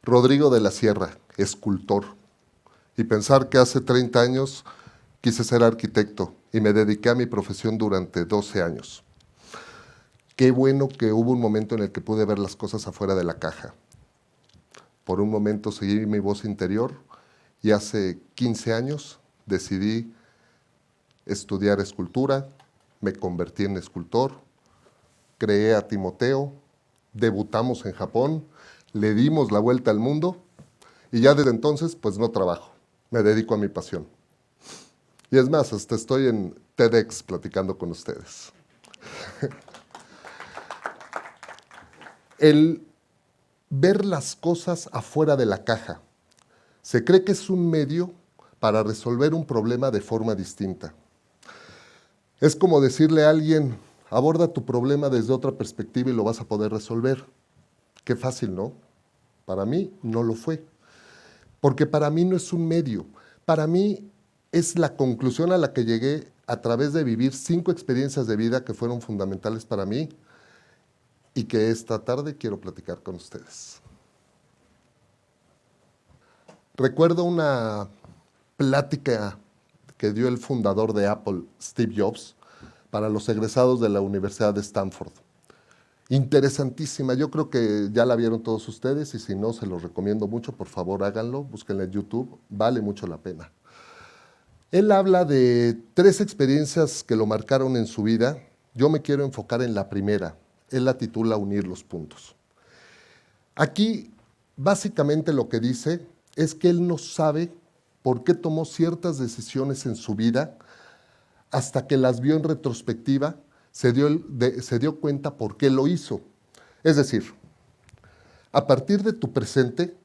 Rodrigo de la Sierra, escultor. Y pensar que hace 30 años quise ser arquitecto y me dediqué a mi profesión durante 12 años. Qué bueno que hubo un momento en el que pude ver las cosas afuera de la caja. Por un momento seguí mi voz interior y hace 15 años decidí estudiar escultura, me convertí en escultor, creé a Timoteo, debutamos en Japón, le dimos la vuelta al mundo y ya desde entonces pues no trabajo, me dedico a mi pasión. Y es más, hasta estoy en TEDx platicando con ustedes. El ver las cosas afuera de la caja. Se cree que es un medio para resolver un problema de forma distinta. Es como decirle a alguien, aborda tu problema desde otra perspectiva y lo vas a poder resolver. Qué fácil, ¿no? Para mí no lo fue. Porque para mí no es un medio. Para mí es la conclusión a la que llegué a través de vivir 5 experiencias de vida que fueron fundamentales para mí y que esta tarde quiero platicar con ustedes. Recuerdo una plática que dio el fundador de Apple, Steve Jobs, para los egresados de la Universidad de Stanford. Interesantísima, yo creo que ya la vieron todos ustedes y si no, se los recomiendo mucho, por favor háganlo, búsquenla en YouTube, vale mucho la pena. Él habla de 3 experiencias que lo marcaron en su vida, yo me quiero enfocar en la primera, él la titula Unir los puntos. Aquí, básicamente lo que dice es que él no sabe por qué tomó ciertas decisiones en su vida hasta que las vio en retrospectiva, se dio cuenta por qué lo hizo. Es decir, a partir de tu presente,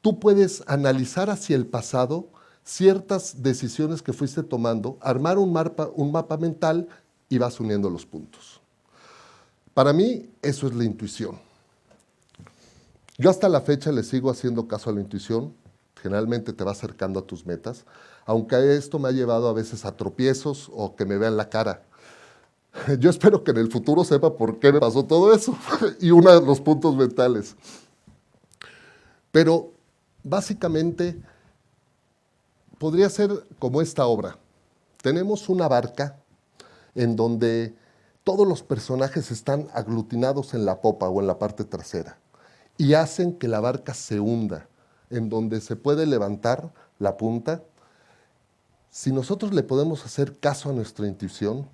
tú puedes analizar hacia el pasado ciertas decisiones que fuiste tomando, armar un mapa mental y vas uniendo los puntos. Para mí, eso es la intuición. Yo hasta la fecha le sigo haciendo caso a la intuición, generalmente te va acercando a tus metas, aunque esto me ha llevado a veces a tropiezos o que me vean la cara. Yo espero que en el futuro sepa por qué me pasó todo eso y uno de los puntos mentales. Pero básicamente podría ser como esta obra. Tenemos una barca en donde todos los personajes están aglutinados en la popa o en la parte trasera y hacen que la barca se hunda, en donde se puede levantar la punta. Si nosotros le podemos hacer caso a nuestra intuición,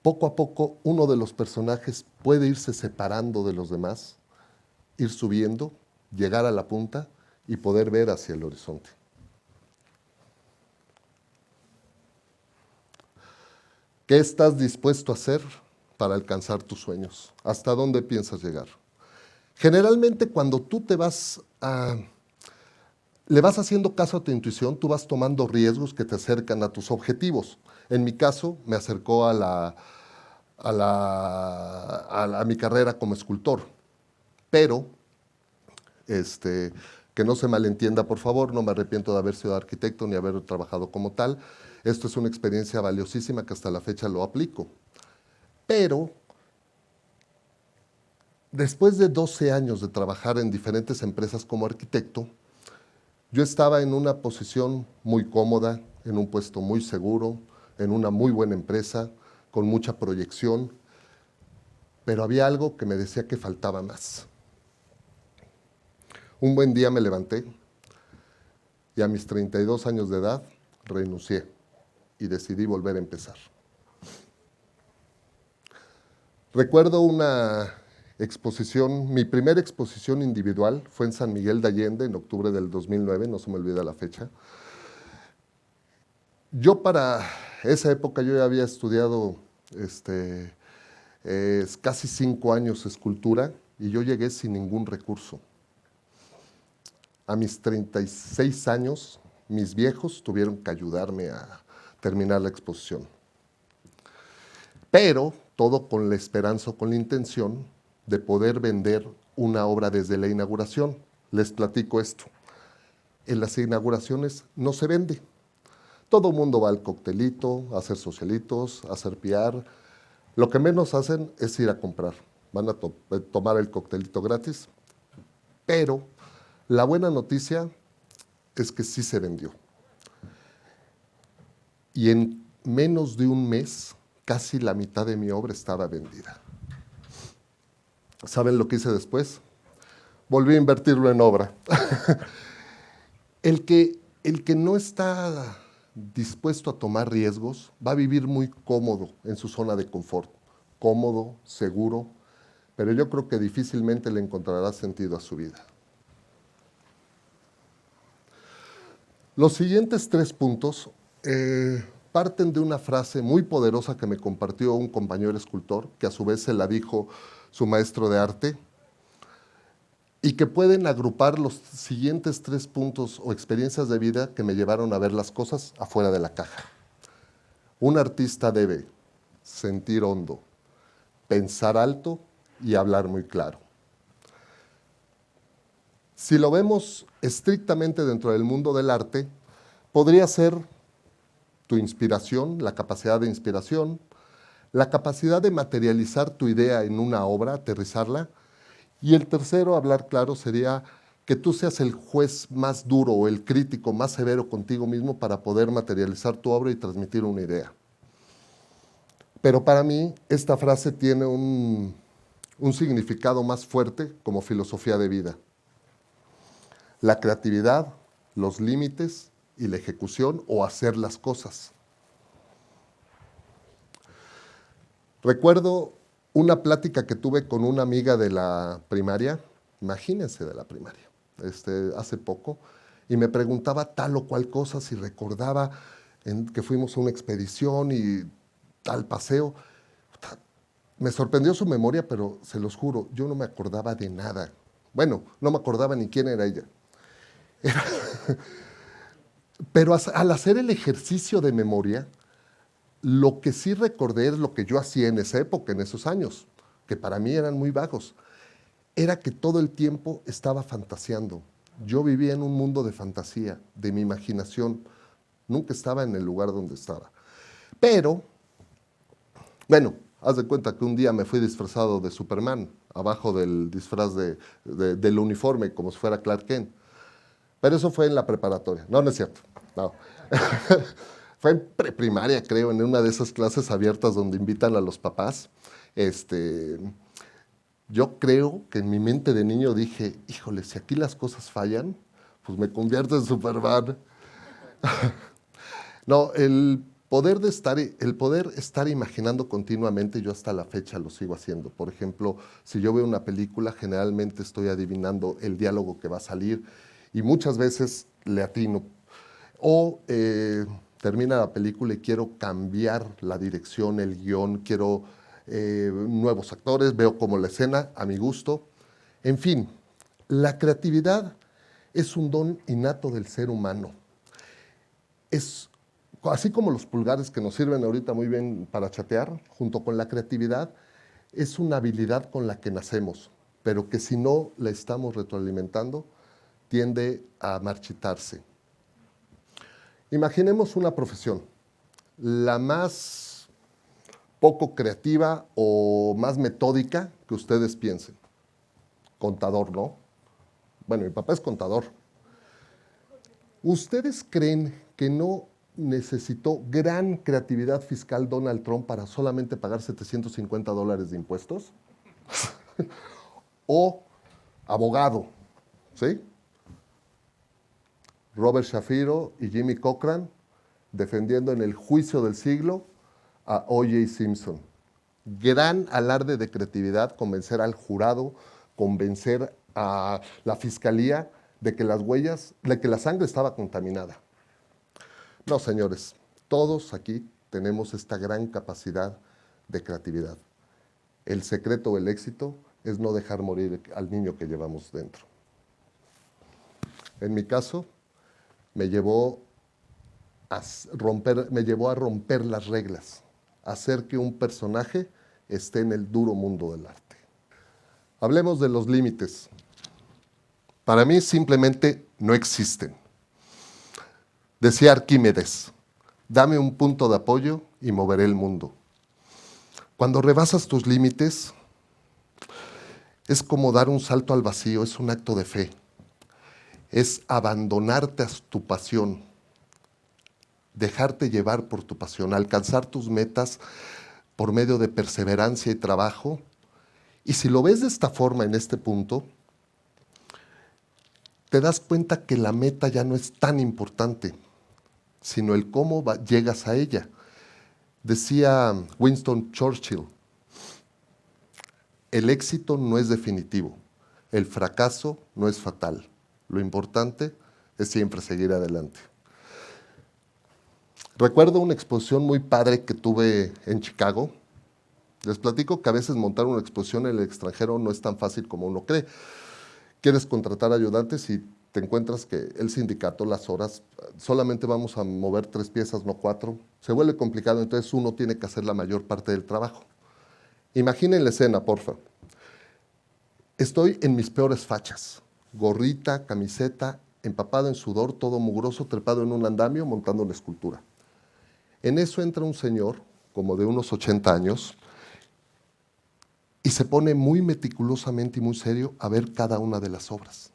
poco a poco uno de los personajes puede irse separando de los demás, ir subiendo, llegar a la punta y poder ver hacia el horizonte. ¿Qué estás dispuesto a hacer para alcanzar tus sueños? ¿Hasta dónde piensas llegar? Generalmente cuando tú le vas haciendo caso a tu intuición, tú vas tomando riesgos que te acercan a tus objetivos. En mi caso, me acercó a mi carrera como escultor. Pero, que no se malentienda, por favor, no me arrepiento de haber sido arquitecto ni haber trabajado como tal. Esto es una experiencia valiosísima que hasta la fecha lo aplico. Pero, después de 12 años de trabajar en diferentes empresas como arquitecto, yo estaba en una posición muy cómoda, en un puesto muy seguro, en una muy buena empresa, con mucha proyección, pero había algo que me decía que faltaba más. Un buen día me levanté y a mis 32 años de edad renuncié y decidí volver a empezar. Recuerdo una exposición, mi primera exposición individual fue en San Miguel de Allende en octubre del 2009, no se me olvida la fecha. Yo para esa época yo ya había estudiado casi 5 años escultura y yo llegué sin ningún recurso. A mis 36 años, mis viejos tuvieron que ayudarme a terminar la exposición. Pero todo con la esperanza o con la intención de poder vender una obra desde la inauguración. Les platico esto. En las inauguraciones no se vende. Todo el mundo va al coctelito, a hacer socialitos, a hacer PR. Lo que menos hacen es ir a comprar. Van a tomar el coctelito gratis, pero La buena noticia es que sí se vendió. Y en menos de un mes, casi la mitad de mi obra estaba vendida. ¿Saben lo que hice después? Volví a invertirlo en obra. El que no está dispuesto a tomar riesgos va a vivir muy cómodo en su zona de confort. Cómodo, seguro, pero yo creo que difícilmente le encontrará sentido a su vida. Los siguientes 3 puntos parten de una frase muy poderosa que me compartió un compañero escultor, que a su vez se la dijo su maestro de arte, y que pueden agrupar los siguientes 3 puntos o experiencias de vida que me llevaron a ver las cosas afuera de la caja. Un artista debe sentir hondo, pensar alto y hablar muy claro. Si lo vemos estrictamente dentro del mundo del arte, podría ser tu inspiración, la capacidad de inspiración, la capacidad de materializar tu idea en una obra, aterrizarla, y el tercero, hablar claro, sería que tú seas el juez más duro o el crítico más severo contigo mismo para poder materializar tu obra y transmitir una idea. Pero para mí, esta frase tiene un significado más fuerte como filosofía de vida. La creatividad, los límites y la ejecución o hacer las cosas. Recuerdo una plática que tuve con una amiga de la primaria, imagínense de la primaria, hace poco, y me preguntaba tal o cual cosa, si recordaba que fuimos a una expedición y tal paseo. Me sorprendió su memoria, pero se los juro, yo no me acordaba de nada. Bueno, no me acordaba ni quién era ella. Pero al hacer el ejercicio de memoria, lo que sí recordé es lo que yo hacía en esa época, en esos años, que para mí eran muy vagos. Era que todo el tiempo estaba fantaseando. Yo vivía en un mundo de fantasía, de mi imaginación. Nunca estaba en el lugar donde estaba. Pero, bueno, haz de cuenta que un día me fui disfrazado de Superman, abajo del disfraz del uniforme, como si fuera Clark Kent. Pero eso fue en la preparatoria. No, no es cierto. No. Fue en preprimaria, creo, en una de esas clases abiertas donde invitan a los papás. Yo creo que en mi mente de niño dije, híjole, si aquí las cosas fallan, pues me convierto en Superman. No, el poder estar imaginando continuamente, yo hasta la fecha lo sigo haciendo. Por ejemplo, si yo veo una película, generalmente estoy adivinando el diálogo que va a salir y muchas veces le atino. O termina la película y quiero cambiar la dirección, el guión, quiero nuevos actores, veo como la escena a mi gusto. En fin, la creatividad es un don innato del ser humano. Es así como los pulgares que nos sirven ahorita muy bien para chatear, junto con la creatividad, es una habilidad con la que nacemos, pero que si no la estamos retroalimentando, tiende a marchitarse. Imaginemos una profesión, la más poco creativa o más metódica que ustedes piensen. Contador, ¿no? Bueno, mi papá es contador. ¿Ustedes creen que no necesitó gran creatividad fiscal Donald Trump para solamente pagar $750 de impuestos? O abogado, ¿sí? Robert Shapiro y Jimmy Cochran defendiendo en el juicio del siglo a O.J. Simpson. Gran alarde de creatividad, convencer al jurado, convencer a la fiscalía de que la sangre estaba contaminada. No, señores, todos aquí tenemos esta gran capacidad de creatividad. El secreto del éxito es no dejar morir al niño que llevamos dentro. En mi caso, me llevó a romper las reglas, a hacer que un personaje esté en el duro mundo del arte. Hablemos de los límites. Para mí simplemente no existen. Decía Arquímedes, dame un punto de apoyo y moveré el mundo. Cuando rebasas tus límites, es como dar un salto al vacío, es un acto de fe. es abandonarte a tu pasión, dejarte llevar por tu pasión, alcanzar tus metas por medio de perseverancia y trabajo. Y si lo ves de esta forma en este punto, te das cuenta que la meta ya no es tan importante, sino el cómo llegas a ella. Decía Winston Churchill, el éxito no es definitivo, el fracaso no es fatal. Lo importante es siempre seguir adelante. Recuerdo una exposición muy padre que tuve en Chicago. Les platico que a veces montar una exposición en el extranjero no es tan fácil como uno cree. Quieres contratar ayudantes y te encuentras que el sindicato, las horas, solamente vamos a mover 3 piezas, no 4. Se vuelve complicado, entonces uno tiene que hacer la mayor parte del trabajo. Imaginen la escena, porfa. Estoy en mis peores fachas. Gorrita, camiseta, empapado en sudor, todo mugroso, trepado en un andamio, montando una escultura. En eso entra un señor, como de unos 80 años, y se pone muy meticulosamente y muy serio a ver cada una de las obras.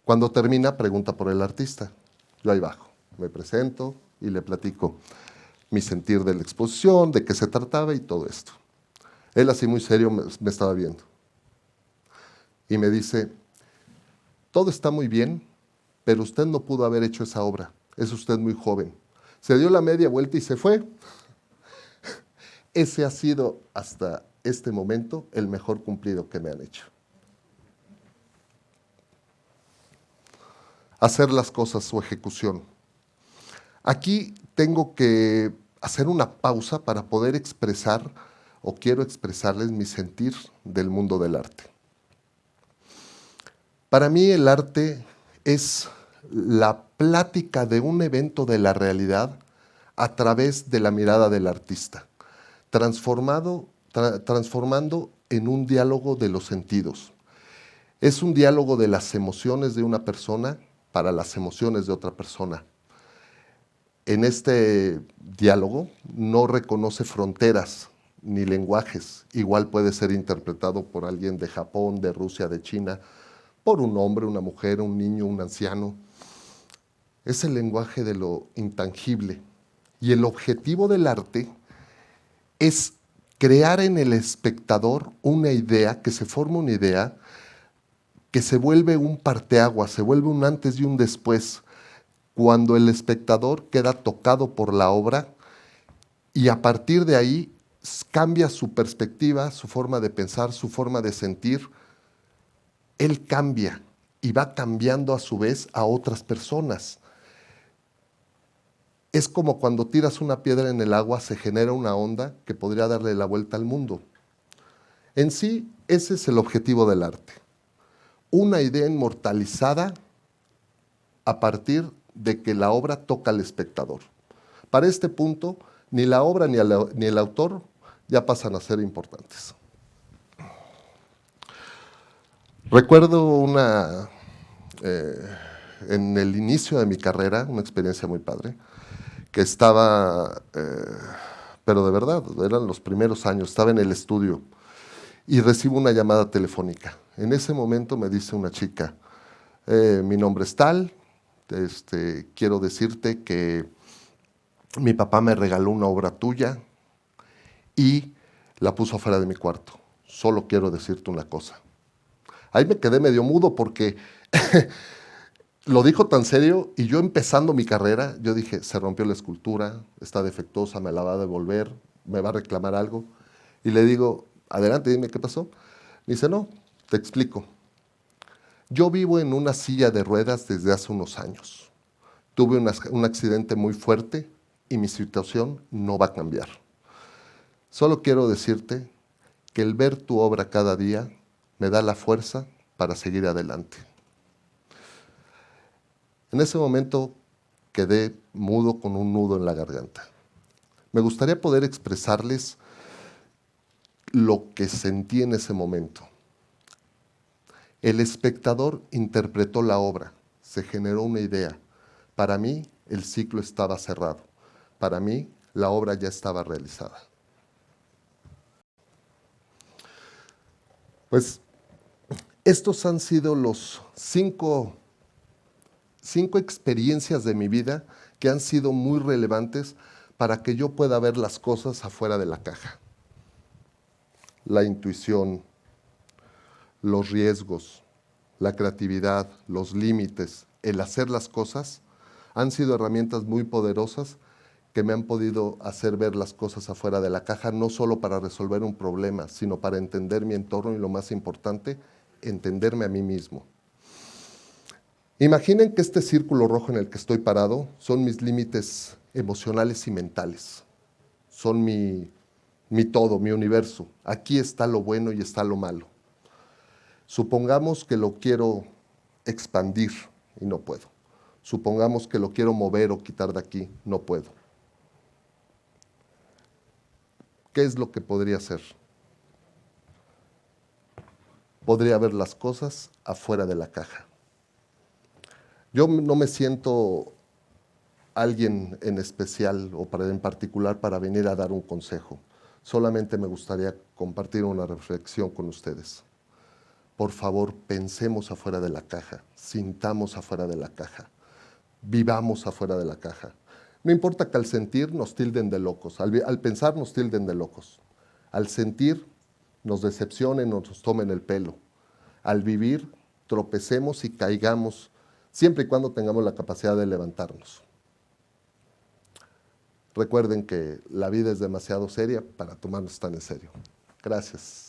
Cuando termina, pregunta por el artista. Yo ahí bajo, me presento y le platico mi sentir de la exposición, de qué se trataba y todo esto. Él así muy serio me estaba viendo. Y me dice, todo está muy bien, pero usted no pudo haber hecho esa obra. Es usted muy joven. Se dio la media vuelta y se fue. Ese ha sido hasta este momento el mejor cumplido que me han hecho. Hacer las cosas, su ejecución. Aquí tengo que hacer una pausa para poder expresar, o quiero expresarles mi sentir del mundo del arte. Para mí el arte es la plática de un evento de la realidad a través de la mirada del artista, transformando en un diálogo de los sentidos. Es un diálogo de las emociones de una persona para las emociones de otra persona. En este diálogo no reconoce fronteras ni lenguajes. Igual puede ser interpretado por alguien de Japón, de Rusia, de China, por un hombre, una mujer, un niño, un anciano. Es el lenguaje de lo intangible. Y el objetivo del arte es crear en el espectador una idea, que se forma una idea, que se vuelve un parteaguas, se vuelve un antes y un después, cuando el espectador queda tocado por la obra y a partir de ahí cambia su perspectiva, su forma de pensar, su forma de sentir. Él cambia y va cambiando a su vez a otras personas. Es como cuando tiras una piedra en el agua, se genera una onda que podría darle la vuelta al mundo. En sí, ese es el objetivo del arte. Una idea inmortalizada a partir de que la obra toca al espectador. Para este punto, ni la obra ni el autor ya pasan a ser importantes. Recuerdo en el inicio de mi carrera, una experiencia muy padre, que estaba, pero de verdad, eran los primeros años, estaba en el estudio y recibo una llamada telefónica. En ese momento me dice una chica, mi nombre es tal, quiero decirte que mi papá me regaló una obra tuya y la puso afuera de mi cuarto. Solo quiero decirte una cosa. Ahí me quedé medio mudo porque lo dijo tan serio y yo empezando mi carrera, yo dije, se rompió la escultura, está defectuosa, me la va a devolver, me va a reclamar algo. Y le digo, adelante, dime qué pasó. Me dice, no, te explico. Yo vivo en una silla de ruedas desde hace unos años. Tuve un accidente muy fuerte y mi situación no va a cambiar. Solo quiero decirte que el ver tu obra cada día me da la fuerza para seguir adelante. En ese momento quedé mudo con un nudo en la garganta. Me gustaría poder expresarles lo que sentí en ese momento. El espectador interpretó la obra, se generó una idea. Para mí, el ciclo estaba cerrado. Para mí, la obra ya estaba realizada. Pues Estos han sido los cinco experiencias de mi vida que han sido muy relevantes para que yo pueda ver las cosas afuera de la caja. La intuición, los riesgos, la creatividad, los límites, el hacer las cosas, han sido herramientas muy poderosas que me han podido hacer ver las cosas afuera de la caja, no solo para resolver un problema, sino para entender mi entorno y, lo más importante, entenderme a mí mismo. Imaginen que este círculo rojo en el que estoy parado son mis límites emocionales y mentales. Son mi todo, mi universo. Aquí está lo bueno y está lo malo. Supongamos que lo quiero expandir y no puedo. Supongamos que lo quiero mover o quitar de aquí, no puedo. ¿Qué es lo que podría hacer? Podría ver las cosas afuera de la caja. Yo no me siento alguien en especial o en particular para venir a dar un consejo. Solamente me gustaría compartir una reflexión con ustedes. Por favor, pensemos afuera de la caja, sintamos afuera de la caja, vivamos afuera de la caja. No importa que al sentir nos tilden de locos, al pensar nos tilden de locos, al sentir nos decepcionen o nos tomen el pelo, al vivir tropecemos y caigamos, siempre y cuando tengamos la capacidad de levantarnos. Recuerden que la vida es demasiado seria para tomarnos tan en serio. Gracias.